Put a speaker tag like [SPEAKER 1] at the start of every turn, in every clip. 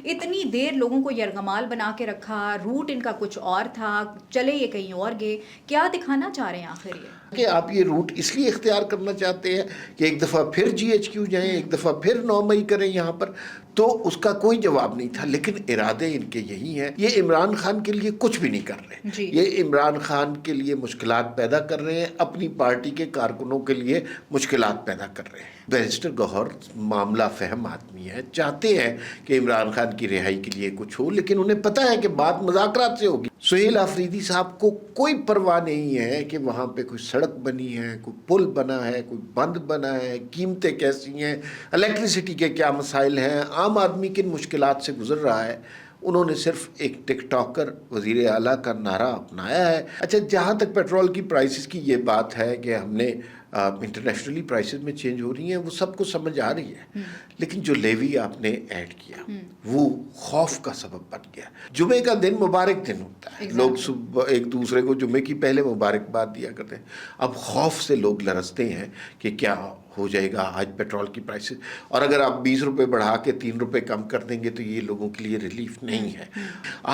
[SPEAKER 1] اتنی دیر لوگوں کو یرغمال بنا کے رکھا، روٹ ان کا کچھ اور تھا، چلے یہ کہیں اور گئے، کیا دکھانا چاہ رہے ہیں آخر یہ؟
[SPEAKER 2] کہ آپ یہ روٹ اس لیے اختیار کرنا چاہتے ہیں کہ ایک دفعہ پھر جی ایچ کیو جائیں، ایک دفعہ پھر 9 مئی کریں یہاں پر، تو اس کا کوئی جواب نہیں تھا. لیکن ارادے ان کے یہی ہیں. یہ عمران خان کے لیے کچھ بھی نہیں کر رہے. یہ عمران خان کے لیے مشکلات پیدا کر رہے ہیں، اپنی پارٹی کے کارکنوں کے لیے مشکلات پیدا کر رہے ہیں. بیرسٹر گوہر معاملہ فہم آدمی ہے، چاہتے ہیں کہ عمران خان کی رہائی کے لیے کچھ ہو، لیکن انہیں پتہ ہے کہ بات مذاکرات سے ہوگی. سہیل آفریدی صاحب کو کوئی پرواہ نہیں ہے کہ وہاں پہ کوئی سڑک بنی ہے، کوئی پل بنا ہے، کوئی بند بنا ہے، قیمتیں کیسی ہیں، الیکٹریسٹی کے کیا مسائل ہیں، عام آدمی کن مشکلات سے گزر رہا ہے. انہوں نے صرف ایک ٹک ٹاکر وزیر اعلیٰ کا نعرہ اپنایا ہے. اچھا، جہاں تک پیٹرول کی پرائسز کی یہ بات ہے کہ ہم نے انٹرنیشنلی پرائسز میں چینج ہو رہی ہیں، وہ سب کو سمجھ آ رہی ہے. لیکن جو لیوی آپ نے ایڈ کیا وہ خوف کا سبب بن گیا. جمعے کا دن مبارک دن ہوتا ہے، لوگ صبح ایک دوسرے کو جمعے کی پہلے مبارکباد دیا کرتے ہیں. اب خوف سے لوگ لرزتے ہیں کہ کیا ہو جائے گا آج پیٹرول کی پرائسز، اور اگر آپ 20 روپے بڑھا کے 3 روپے کم کر دیں گے تو یہ لوگوں کے لیے ریلیف نہیں ہے.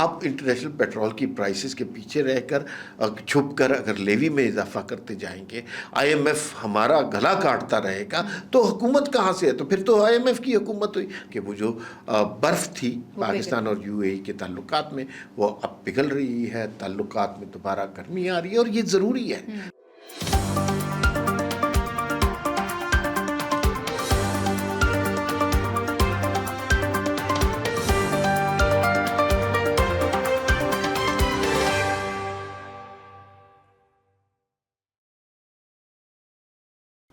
[SPEAKER 2] آپ انٹرنیشنل پیٹرول کی پرائسز کے پیچھے رہ کر چھپ کر اگر لیوی میں اضافہ کرتے جائیں گے، آئی ایم ایف ہمارا گلا کاٹتا رہے گا، تو حکومت کہاں سے ہے؟ تو پھر تو آئی ایم ایف کی حکومت ہوئی کہ وہ جو برف تھی پاکستان اور یو اے ای کے تعلقات میں، وہ اب پگھل رہی ہے، تعلقات میں دوبارہ گرمی آ رہی ہے، اور یہ ضروری ہے.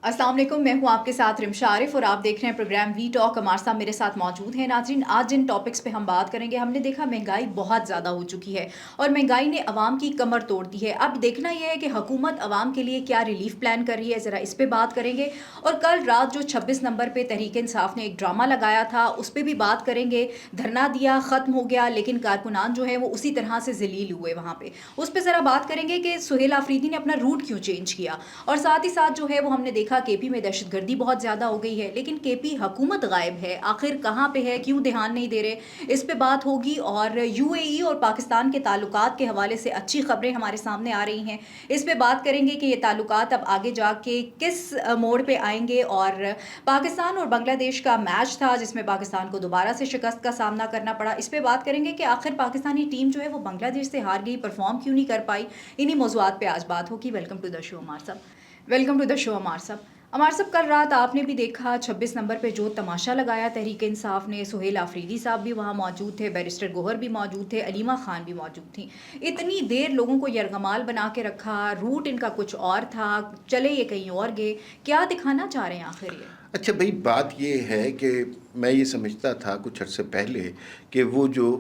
[SPEAKER 1] السلام علیکم، میں ہوں آپ کے ساتھ رمشا عارف اور آپ دیکھ رہے ہیں پروگرام وی ٹاک. ہمارے ساتھ میرے ساتھ موجود ہیں ناظرین. آج جن ٹاپکس پہ ہم بات کریں گے، ہم نے دیکھا مہنگائی بہت زیادہ ہو چکی ہے اور مہنگائی نے عوام کی کمر توڑ دی ہے. اب دیکھنا یہ ہے کہ حکومت عوام کے لیے کیا ریلیف پلان کر رہی ہے، ذرا اس پہ بات کریں گے. اور کل رات جو 26 نمبر پہ تحریک انصاف نے ایک ڈرامہ لگایا تھا، اس پہ بھی بات کریں گے. دھرنا دیا، ختم ہو گیا، لیکن کارکنان جو ہے وہ اسی طرح سے ذلیل ہوئے وہاں پہ. اس پہ ذرا بات کریں گے کہ سہیل آفریدی نے اپنا روٹ کیوں چینج کیا، اور ساتھ ہی ساتھ جو ہے وہ ہم نے دیکھا کے پی میں دہشت گردی بہت زیادہ ہو گئی ہے، لیکن کے پی حکومت غائب ہے، آخر کہاں پہ ہے، کیوں دھیان نہیں دے رہے، اس پہ بات ہوگی. اور یو اے ای اور پاکستان کے تعلقات کے حوالے سے اچھی خبریں ہمارے سامنے آ رہی ہیں، اس پہ بات کریں گے کہ یہ تعلقات اب آگے جا کے کس موڑ پہ آئیں گے. اور پاکستان اور بنگلہ دیش کا میچ تھا جس میں پاکستان کو دوبارہ سے شکست کا سامنا کرنا پڑا، اس پہ بات کریں گے کہ آخر پاکستانی ٹیم جو ہے وہ بنگلہ دیش سے ہار گئی، پرفارم کیوں نہیں کر پائی. انہی موضوعات پہ آج بات ہوگی. ویلکم ٹو دا شو عمار صاحب. ویلکم ٹو دا شو عمار صاحب. عمار صاحب، کل رات آپ نے بھی دیکھا 26 نمبر پہ جو تماشا لگایا تحریک انصاف نے، سہیل آفریدی صاحب بھی وہاں موجود تھے، بیرسٹر گوہر بھی موجود تھے، علیمہ خان بھی موجود تھیں. اتنی دیر لوگوں کو یرغمال بنا کے رکھا، روٹ ان کا کچھ اور تھا، چلے یہ کہیں اور گئے، کیا دکھانا چاہ رہے ہیں آخر یہ؟
[SPEAKER 2] اچھا بھائی، بات یہ ہے کہ میں یہ سمجھتا تھا کچھ عرصے پہلے کہ وہ جو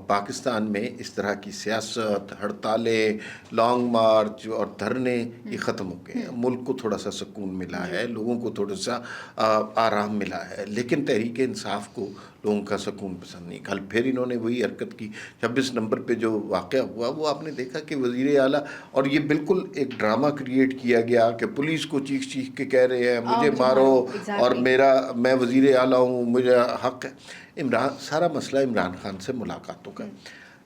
[SPEAKER 2] پاکستان میں اس طرح کی سیاست، ہڑتالیں، لانگ مارچ اور دھرنے، یہ ختم ہو گئے ہیں. ملک کو تھوڑا سا سکون ملا ہے، لوگوں کو تھوڑا سا آرام ملا ہے. لیکن تحریک انصاف کو لوگوں کا سکون پسند نہیں. کل پھر انہوں نے وہی حرکت کی. 26 نمبر پہ جو واقعہ ہوا وہ آپ نے دیکھا کہ وزیر اعلیٰ، اور یہ بالکل ایک ڈرامہ کریٹ کیا گیا کہ پولیس کو چیخ چیخ کے کہہ رہے ہیں مجھے مارو، اور میں وزیر اعلیٰ ہوں، مجھے حق ہے. سارا مسئلہ عمران خان سے ملاقاتوں کا.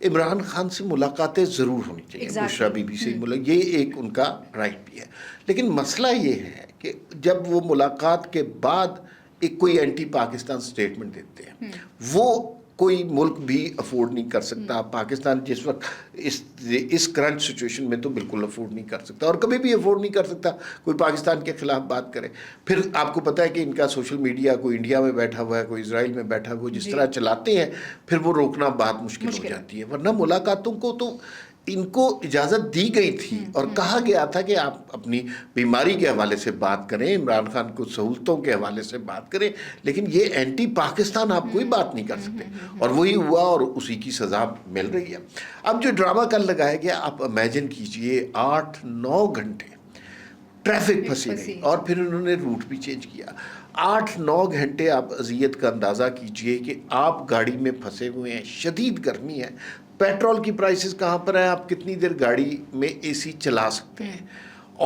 [SPEAKER 2] عمران خان سے ملاقاتیں ضرور ہونی چاہیے، بشرا بی بی سے یہ ایک ان کا رائٹ بھی ہے. لیکن مسئلہ یہ ہے کہ جب وہ ملاقات کے بعد ایک کوئی اینٹی پاکستان سٹیٹمنٹ دیتے ہیں، وہ کوئی ملک بھی افورڈ نہیں کر سکتا. پاکستان جس وقت اس کرنٹ سچویشن میں تو بالکل افورڈ نہیں کر سکتا، اور کبھی بھی افورڈ نہیں کر سکتا کوئی پاکستان کے خلاف بات کرے. پھر آپ کو پتہ ہے کہ ان کا سوشل میڈیا کوئی انڈیا میں بیٹھا ہوا ہے، کوئی اسرائیل میں بیٹھا ہوا ہے، جس طرح چلاتے ہیں پھر وہ روکنا بات مشکل ہو جاتی ہے. ورنہ ملاقاتوں کو تو ان کو اجازت دی گئی تھی اور کہا گیا تھا کہ آپ اپنی بیماری کے حوالے سے بات کریں، عمران خان کو سہولتوں کے حوالے سے بات کریں، لیکن یہ اینٹی پاکستان آپ کوئی بات نہیں کر سکتے. اور وہی ہوا اور اسی کی سزا مل رہی ہے. اب جو ڈرامہ کل لگایا گیا، آپ امیجن کیجئے 8-9 گھنٹے ٹریفک پھنسی رہی، اور پھر انہوں نے روٹ بھی چینج کیا. 8-9 گھنٹے آپ اذیت کا اندازہ کیجئے کہ آپ گاڑی میں پھنسے ہوئے ہیں، شدید گرمی ہے، پیٹرول کی پرائسز کہاں پر ہیں، آپ کتنی دیر گاڑی میں اے سی چلا سکتے ہیں.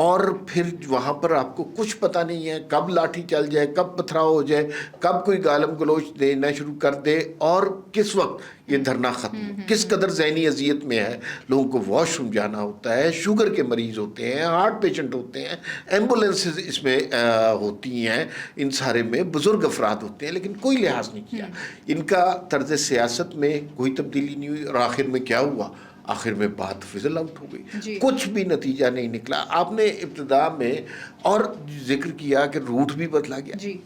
[SPEAKER 2] اور پھر وہاں پر آپ کو کچھ پتہ نہیں ہے کب لاٹھی چل جائے، کب پتھراؤ ہو جائے، کب کوئی گالم گلوچ دینا شروع کر دے اور کس وقت یہ دھرنا ختم ہو. کس قدر ذہنی اذیت میں ہے. لوگوں کو واش روم جانا ہوتا ہے، شوگر کے مریض ہوتے ہیں، ہارٹ پیشنٹ ہوتے ہیں، ایمبولینسز اس میں ہوتی ہیں، ان سارے میں بزرگ افراد ہوتے ہیں، لیکن کوئی لحاظ نہیں کیا. ان کا طرز سیاست میں کوئی تبدیلی نہیں ہوئی. اور آخر میں کیا ہوا؟ آخر میں بات فضل آؤٹ ہو گئی.
[SPEAKER 1] جی.
[SPEAKER 2] کچھ بھی نتیجہ نہیں نکلا. آپ نے ابتدا میں اور ذکر کیا کہ روٹ بھی بدلا گیا.
[SPEAKER 1] جی.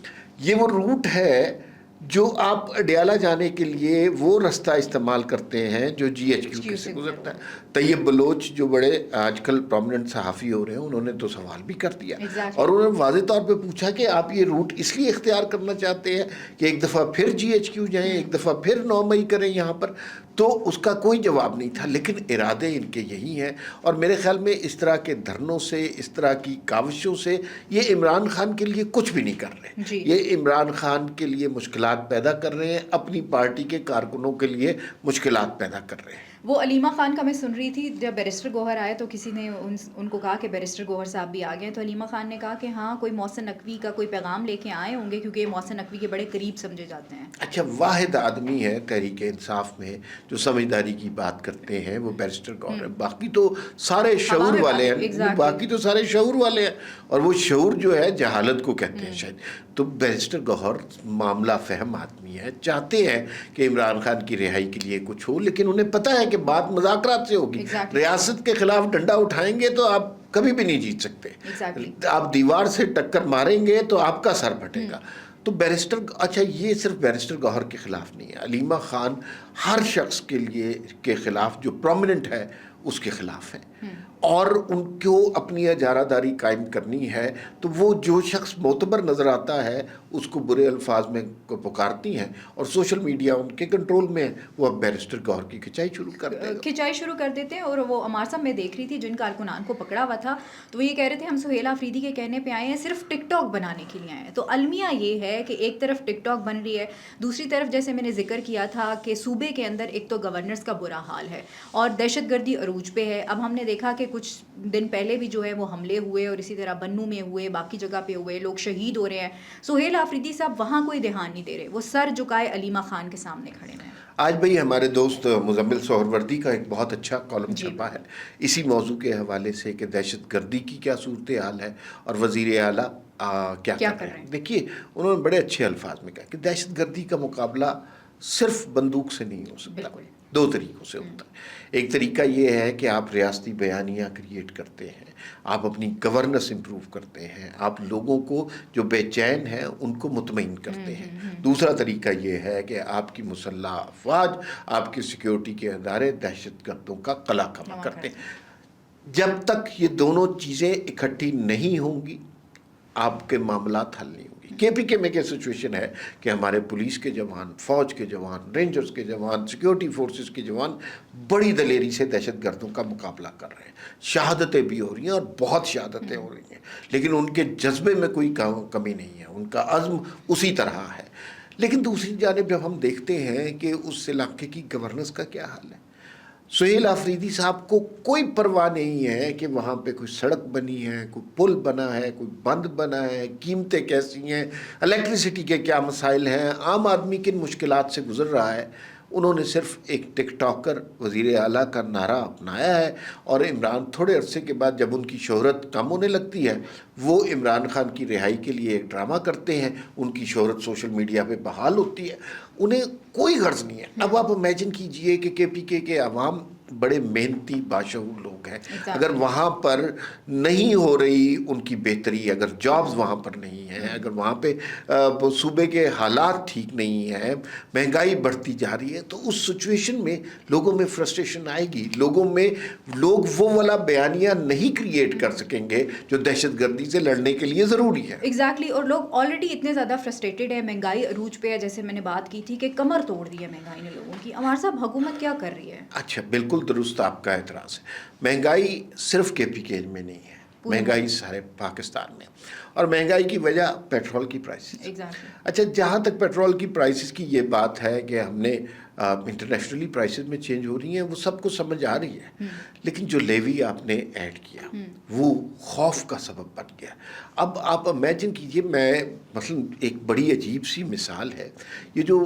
[SPEAKER 2] یہ وہ روٹ ہے جو آپ اڈیالہ جانے کے لیے وہ رستہ استعمال کرتے ہیں جو جی ایچ کیو سے گزرتا ہے. طیب بلوچ جو بڑے آج کل پرومیننٹ صحافی ہو رہے ہیں، انہوں نے تو سوال بھی کر دیا اور انہوں نے واضح طور پہ پوچھا کہ آپ یہ روٹ اس لیے اختیار کرنا چاہتے ہیں کہ ایک دفعہ پھر جی ایچ کیو جائیں، ایک دفعہ پھر 9 مئی کریں یہاں پر. تو اس کا کوئی جواب نہیں تھا، لیکن ارادے ان کے یہی ہیں. اور میرے خیال میں اس طرح کے دھرنوں سے، اس طرح کی کاوشوں سے یہ عمران خان کے لیے کچھ بھی نہیں کر رہے. یہ عمران خان کے لیے مشکلات پیدا کر رہے ہیں، اپنی پارٹی کے کارکنوں کے لیے مشکلات پیدا کر رہے ہیں.
[SPEAKER 1] وہ علیمہ خان کا میں سن رہی تھی جب بیرسٹر گوہر آئے تو کسی نے ان کو کہا کہ بیرسٹر گوہر صاحب بھی آ گئے، تو علیمہ خان نے کہا کہ ہاں کوئی محسن نقوی کا کوئی پیغام لے کے آئے ہوں گے کیونکہ یہ محسن نقوی کے بڑے قریب سمجھے جاتے ہیں.
[SPEAKER 2] اچھا، واحد آدمی ہے تحریک انصاف میں جو سمجھداری کی بات کرتے ہیں وہ بیرسٹر گوہر ہے. باقی تو سارے شعور والے ہیں، باقی تو سارے شعور والے ہیں، اور وہ شعور جو ہے جہالت کو کہتے ہیں شاید. تو بیرسٹر گوہر معاملہ فہم آدمی ہے، چاہتے ہیں کہ عمران خان کی رہائی کے لیے کچھ ہو، لیکن انہیں پتہ ہے کہ بات مذاکرات سے ہوگی. ریاست کے خلاف ڈنڈا اٹھائیں گے تو آپ کبھی بھی نہیں جیت سکتے. آپ دیوار سے ٹکر ماریں گے تو آپ کا سر پھٹے گا. تو بیرسٹر، اچھا یہ صرف بیرسٹر گوہر کے خلاف نہیں ہے، علیمہ خان ہر شخص کے خلاف جو پرومیننٹ ہے اس کے خلاف ہے، اور ان کو اپنی اجارہ داری قائم کرنی ہے. تو وہ جو شخص معتبر نظر آتا ہے اس کو برے الفاظ میں پکارتی ہیں، اور سوشل میڈیا ان کے کنٹرول میں ہے. وہ اب بیرسٹر گوہر کی کھچائی شروع کر دیتے
[SPEAKER 1] ہیں. اور وہ عمار صاحب میں دیکھ رہی تھی جن کارکنان کو پکڑا ہوا تھا تو وہ یہ کہہ رہے تھے ہم سہیل آفریدی کے کہنے پہ آئے ہیں، صرف ٹک ٹاک بنانے کے لیے آئے ہیں. تو المیہ یہ ہے کہ ایک طرف ٹک ٹاک بن رہی ہے، دوسری طرف جیسے میں نے ذکر کیا تھا کہ صوبے کے اندر ایک تو گورنرز کا برا حال ہے اور دہشت گردی عروج پہ ہے. اب ہم نے دیکھا کہ کچھ دن پہلے بھی جو ہے وہ حملے ہوئے اور اسی طرح بنوں میں ہوئے، باقی جگہ پہ ہوئے، لوگ شہید ہو رہے ہیں. سہیل آفریدی صاحب وہاں کوئی دھیان نہیں دے رہے، وہ سر جھکائے علیمہ خان کے سامنے کھڑے ہیں.
[SPEAKER 2] آج بھئی ہمارے دوست مزمل سہروردی کا ایک بہت اچھا کالم چھپا ہے اسی موضوع کے حوالے سے کہ دہشت گردی کی کیا صورتحال ہے اور وزیر اعلیٰ کیا کر رہے ہیں. دیکھیے انہوں نے بڑے اچھے الفاظ میں کہا کہ دہشت گردی کا مقابلہ صرف بندوق سے نہیں ہو سکتا، 2 طریقوں سے ہوتا ہے. ایک طریقہ یہ ہے کہ آپ ریاستی بیانیہ کریٹ کرتے ہیں، آپ اپنی گورننس امپروو کرتے ہیں، آپ لوگوں کو جو بے چین ہیں ان کو مطمئن کرتے ہیں. دوسرا طریقہ یہ ہے کہ آپ کی مسلح افواج، آپ کی سیکیورٹی کے ادارے دہشت گردوں کا قلع کما کرتے ہیں. جب تک یہ دونوں چیزیں اکٹھی نہیں ہوں گی آپ کے معاملات حل نہیں ہوں گی. کے پی کے میں کیا سچویشن ہے کہ ہمارے پولیس کے جوان، فوج کے جوان، رینجرز کے جوان، سیکیورٹی فورسز کے جوان بڑی دلیری سے دہشت گردوں کا مقابلہ کر رہے ہیں. شہادتیں بھی ہو رہی ہیں اور بہت شہادتیں ہو رہی ہیں، لیکن ان کے جذبے میں کوئی کمی نہیں ہے، ان کا عزم اسی طرح ہے. لیکن دوسری جانب جب ہم دیکھتے ہیں کہ اس علاقے کی گورننس کا کیا حال ہے، سہیل آفریدی صاحب کو کوئی پرواہ نہیں ہے کہ وہاں پہ کوئی سڑک بنی ہے، کوئی پل بنا ہے، کوئی بند بنا ہے، قیمتیں کیسی ہیں، الیکٹریسٹی کے کیا مسائل ہیں، عام آدمی کن مشکلات سے گزر رہا ہے. انہوں نے صرف ایک ٹک ٹاکر وزیر اعلیٰ کا نعرہ اپنایا ہے. اور عمران تھوڑے عرصے کے بعد جب ان کی شہرت کم ہونے لگتی ہے وہ عمران خان کی رہائی کے لیے ایک ڈرامہ کرتے ہیں، ان کی شہرت سوشل میڈیا پہ بحال ہوتی ہے، انہیں کوئی غرض نہیں ہے. اب آپ امیجن کیجئے کہ کے پی کے عوام بڑے محنتی باشعور لوگ ہیں، اگر وہاں پر نہیں ہو رہی ان کی بہتری، اگر جابز وہاں پر نہیں ہیں، اگر وہاں پہ صوبے کے حالات ٹھیک نہیں ہیں، مہنگائی بڑھتی جا رہی ہے، تو اس سچویشن میں لوگوں میں فرسٹریشن آئے گی. لوگ وہ والا بیانیہ نہیں کریٹ کر سکیں گے جو دہشت گردی سے لڑنے کے لیے ضروری ہے.
[SPEAKER 1] ایگزیکٹلی. اور لوگ آلریڈی اتنے زیادہ فرسٹریٹڈ ہے، مہنگائی عروج پہ ہے، جیسے میں نے بات کی تھی کہ کمر توڑ دی ہے مہنگائی نے لوگوں کی. عمار صاحب حکومت کیا کر رہی ہے؟ اچھا،
[SPEAKER 2] بالکل درست آپ کا اعتراض ہے. مہنگائی صرف کے پی کے میں نہیں ہے، مہنگائی سارے پاکستان میں، اور مہنگائی کی وجہ پیٹرول کی پرائسز. اچھا، جہاں تک پیٹرول کی پرائسز کی یہ بات ہے کہ ہم نے انٹرنیشنلی پرائسز میں چینج ہو رہی ہیں، وہ سب کو سمجھ آ رہی ہے، لیکن جو لیوی آپ نے ایڈ کیا وہ خوف کا سبب بن گیا۔ اب آپ امیجن کیجئے، میں مثلا ایک بڑی عجیب سی مثال ہے، یہ جو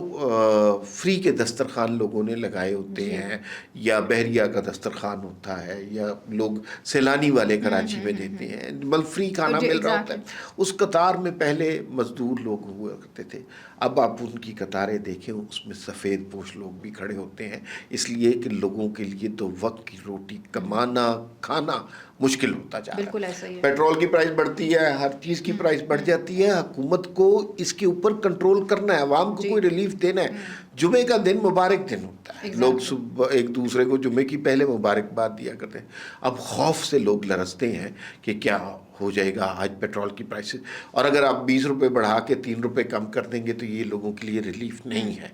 [SPEAKER 2] فری کے دسترخوان لوگوں نے لگائے ہوتے ہیں، یا بحریہ کا دسترخوان ہوتا ہے، یا لوگ سیلانی والے کراچی میں دیتے ہیں، مطلب فری کھانا مل رہا ہوتا ہے، اس قطار میں پہلے مزدور لوگ ہوا کرتے تھے، اب آپ ان کی قطاریں دیکھیں، اس میں سفید پوش لوگ بھی کھڑے ہوتے ہیں، اس لیے کہ لوگوں کے لیے تو وقت کی روٹی کمانا، کھانا مشکل ہوتا جا رہا
[SPEAKER 1] بالکل ایسا ہی ہے۔
[SPEAKER 2] پیٹرول کی پرائس بڑھتی ہے، ہر چیز کی پرائس بڑھ جاتی ہے، حکومت کو اس کے اوپر کنٹرول کرنا ہے، عوام کو کوئی ریلیف دینا ہے۔ جمعے کا دن مبارک دن ہوتا ہے، لوگ صبح ایک دوسرے کو جمعے کی پہلے مبارکباد دیا کرتے ہیں، اب خوف سے لوگ لرزتے ہیں کہ کیا ہو جائے گا آج پیٹرول کی پرائسز، اور اگر آپ 20 روپے بڑھا کے 3 روپے کم کر دیں گے تو یہ لوگوں کے لیے ریلیف نہیں ہے۔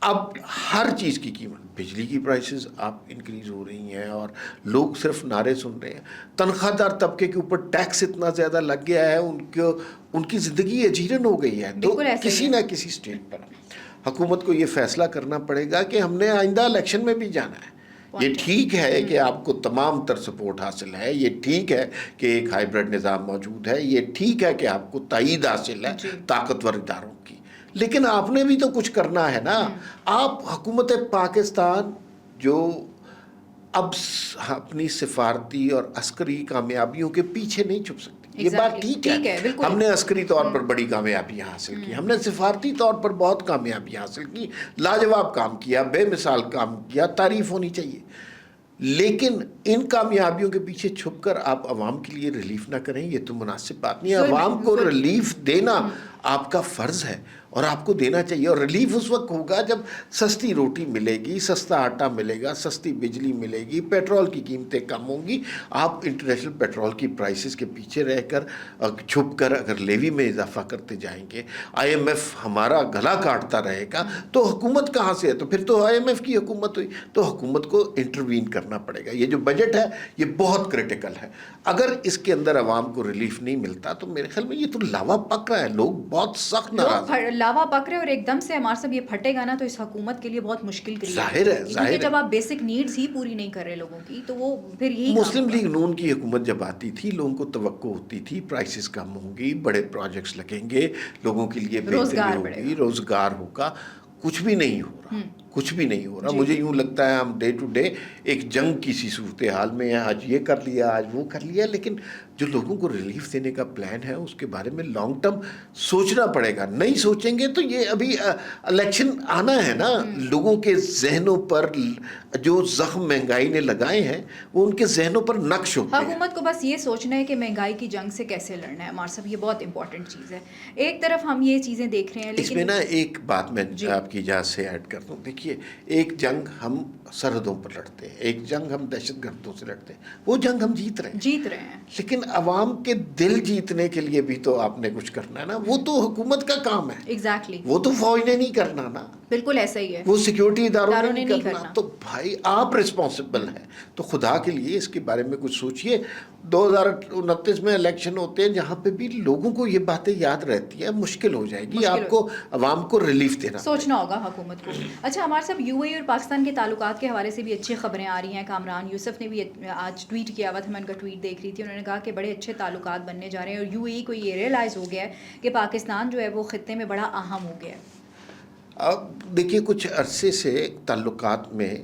[SPEAKER 2] اب ہر چیز کی قیمت، بجلی کی پرائسز آپ انکریز ہو رہی ہیں، اور لوگ صرف نعرے سن رہے ہیں، تنخواہ دار طبقے کے اوپر ٹیکس اتنا زیادہ لگ گیا ہے، ان کی زندگی اجیرن ہو گئی ہے، تو کسی نہ کسی سٹیج پر حکومت کو یہ فیصلہ کرنا پڑے گا کہ ہم نے آئندہ الیکشن میں بھی جانا ہے۔ یہ ٹھیک ہے کہ آپ کو تمام تر سپورٹ حاصل ہے، یہ ٹھیک ہے کہ ایک ہائیبرڈ نظام موجود ہے، یہ ٹھیک ہے کہ آپ کو تائید حاصل ہے طاقتور اداروں کی، لیکن آپ نے بھی تو کچھ کرنا ہے نا۔ آپ حکومت پاکستان جو اب اپنی سفارتی اور عسکری کامیابیوں کے پیچھے نہیں چھپ سکتی، یہ بات ٹھیک ہے، ہم نے عسکری طور پر بڑی کامیابیاں حاصل کی، ہم نے سفارتی طور پر بہت کامیابیاں حاصل کی، لاجواب کام کیا، بے مثال کام کیا، تعریف ہونی چاہیے، لیکن ان کامیابیوں کے پیچھے چھپ کر آپ عوام کے لیے ریلیف نہ کریں، یہ تو مناسب بات نہیں ہے۔ عوام کو ریلیف دینا آپ کا فرض ہے اور آپ کو دینا چاہیے، اور ریلیف اس وقت ہوگا جب سستی روٹی ملے گی، سستا آٹا ملے گا، سستی بجلی ملے گی، پیٹرول کی قیمتیں کم ہوں گی۔ آپ انٹرنیشنل پیٹرول کی پرائسز کے پیچھے رہ کر چھپ کر اگر لیوی میں اضافہ کرتے جائیں گے، آئی ایم ایف ہمارا گلا کاٹتا رہے گا، تو حکومت کہاں سے ہے؟ تو پھر تو آئی ایم ایف کی حکومت ہوئی، تو حکومت کو انٹروین کرنا پڑے گا۔ یہ جو بجٹ ہے یہ بہت کریٹیکل ہے، اگر اس کے اندر عوام کو ریلیف نہیں ملتا تو میرے خیال میں یہ تو لاوا پک رہا ہے، لوگ بہت سخت ناراض ہیں،
[SPEAKER 1] لاوا پک رہے، اور ایک دم سے ہمارے سب یہ پھٹے گا نا تو اس حکومت کے لیے بہت مشکل
[SPEAKER 2] ظاہر ہے،
[SPEAKER 1] کیونکہ جب آپ بیسک نیڈز ہی پوری نہیں کر رہے لوگوں کی تو وہ پھر یہی
[SPEAKER 2] مسلم لیگ نون کی حکومت جب آتی تھی، لوگوں کو توقع ہوتی تھی پرائسز کم ہوں گی، بڑے پروجیکٹس لگیں گے، لوگوں کے لیے بہتری ہوگی، روزگار ہوگا، کچھ بھی نہیں ہو رہا، کچھ بھی نہیں ہو رہا۔ مجھے یوں لگتا ہے ہم ڈے ٹو ڈے ایک جنگ کی سی صورتحال میں ہیں، آج یہ کر لیا، آج وہ کر لیا، لیکن جو لوگوں کو ریلیف دینے کا پلان ہے اس کے بارے میں لانگ ٹرم سوچنا پڑے گا۔ نہیں سوچیں گے تو یہ ابھی الیکشن آنا ہے نا، لوگوں کے ذہنوں پر جو زخم مہنگائی نے لگائے ہیں وہ ان کے ذہنوں پر نقش ہوتے ہیں۔
[SPEAKER 1] حکومت کو بس یہ سوچنا ہے کہ مہنگائی کی جنگ سے کیسے لڑنا ہے، ہمارے صاحب یہ بہت امپورٹنٹ چیز ہے۔ ایک طرف ہم یہ چیزیں دیکھ رہے ہیں، لیکن
[SPEAKER 2] اس میں نا ایک بات میں آپ کی اجازت سے ایڈ کر دوں، دیکھیے ایک جنگ ہم سرحدوں پر لڑتے ہیں، ایک جنگ ہم دہشت گردوں سے لڑتے ہیں، وہ جنگ ہم جیت رہے ہیں، لیکن عوام کے دل جیتنے کے لیے بھی تو آپ نے کچھ کرنا ہے نا، وہ تو حکومت کا کام ہے،
[SPEAKER 1] ایگزیکٹلی،
[SPEAKER 2] وہ تو فوج نے نہیں کرنا نا،
[SPEAKER 1] بالکل ایسا ہی ہے،
[SPEAKER 2] وہ سیکیورٹی اداروں نے نہیں کرنا، تو بھائی آپ رسپانسبل ہیں، تو خدا کے لیے اس کے بارے میں کچھ سوچئے۔ 2029 میں الیکشن ہوتے ہیں جہاں پہ بھی لوگوں کو یہ باتیں یاد رہتی ہیں، مشکل ہو جائے گی، آپ کو عوام کو ریلیف دینا
[SPEAKER 1] سوچنا ہوگا حکومت کو۔ اچھا، ہمارے صاحب یو اے ای اور پاکستان کے تعلقات کے حوالے سے بھی اچھی خبریں آ رہی ہیں، کامران یوسف نے بھی آج ٹویٹ کیا ہوا تھا، میں ان کا ٹویٹ دیکھ رہی تھی، انہوں نے کہا کہ بڑے اچھے تعلقات بننے جا رہے ہیں، اور یو اے ای کو یہ ریئلائز ہو گیا ہے کہ پاکستان جو ہے وہ خطے میں بڑا اہم ہو گیا ہے۔
[SPEAKER 2] اب دیکھیے کچھ عرصے سے تعلقات میں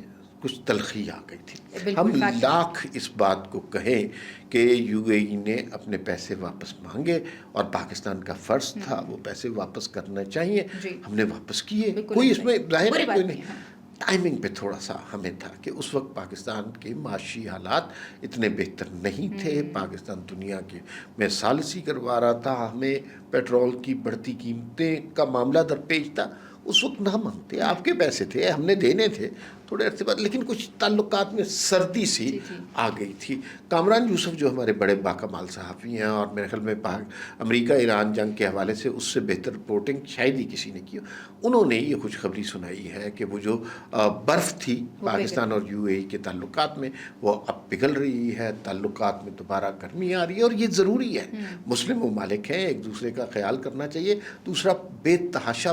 [SPEAKER 2] کچھ تلخی آ گئی تھی، ہم لاکھ اس بات کو کہیں کہ یو اے ای نے اپنے پیسے واپس مانگے اور پاکستان کا فرض تھا وہ پیسے واپس کرنا چاہیے، ہم نے واپس کیے، کوئی اس میں ظاہر ہے کوئی نہیں۔ ٹائمنگ پہ تھوڑا سا ہمیں تھا کہ اس وقت پاکستان کے معاشی حالات اتنے بہتر نہیں تھے، پاکستان دنیا کے میں ثالثی کروا رہا تھا، ہمیں پیٹرول کی بڑھتی قیمتیں کا معاملہ درپیش تھا، اس وقت نہ مانگتے، آپ کے پیسے تھے، ہم نے دینے تھے تھوڑے عرصے بعد، لیکن کچھ تعلقات میں سردی سی آ گئی تھی۔ کامران یوسف جو ہمارے بڑے باکمال صحافی ہیں، اور میرے خیال میں امریکہ ایران جنگ کے حوالے سے اس سے بہتر رپورٹنگ شاید ہی کسی نے کی، انہوں نے یہ خوشخبری سنائی ہے کہ وہ جو برف تھی پاکستان اور یو اے ای کے تعلقات میں وہ اب پگھل رہی ہے، تعلقات میں دوبارہ گرمی آ رہی ہے، اور یہ ضروری ہے، مسلم ممالک ہیں، ایک دوسرے کا خیال کرنا چاہیے۔ دوسرا، بے تحاشا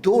[SPEAKER 2] 2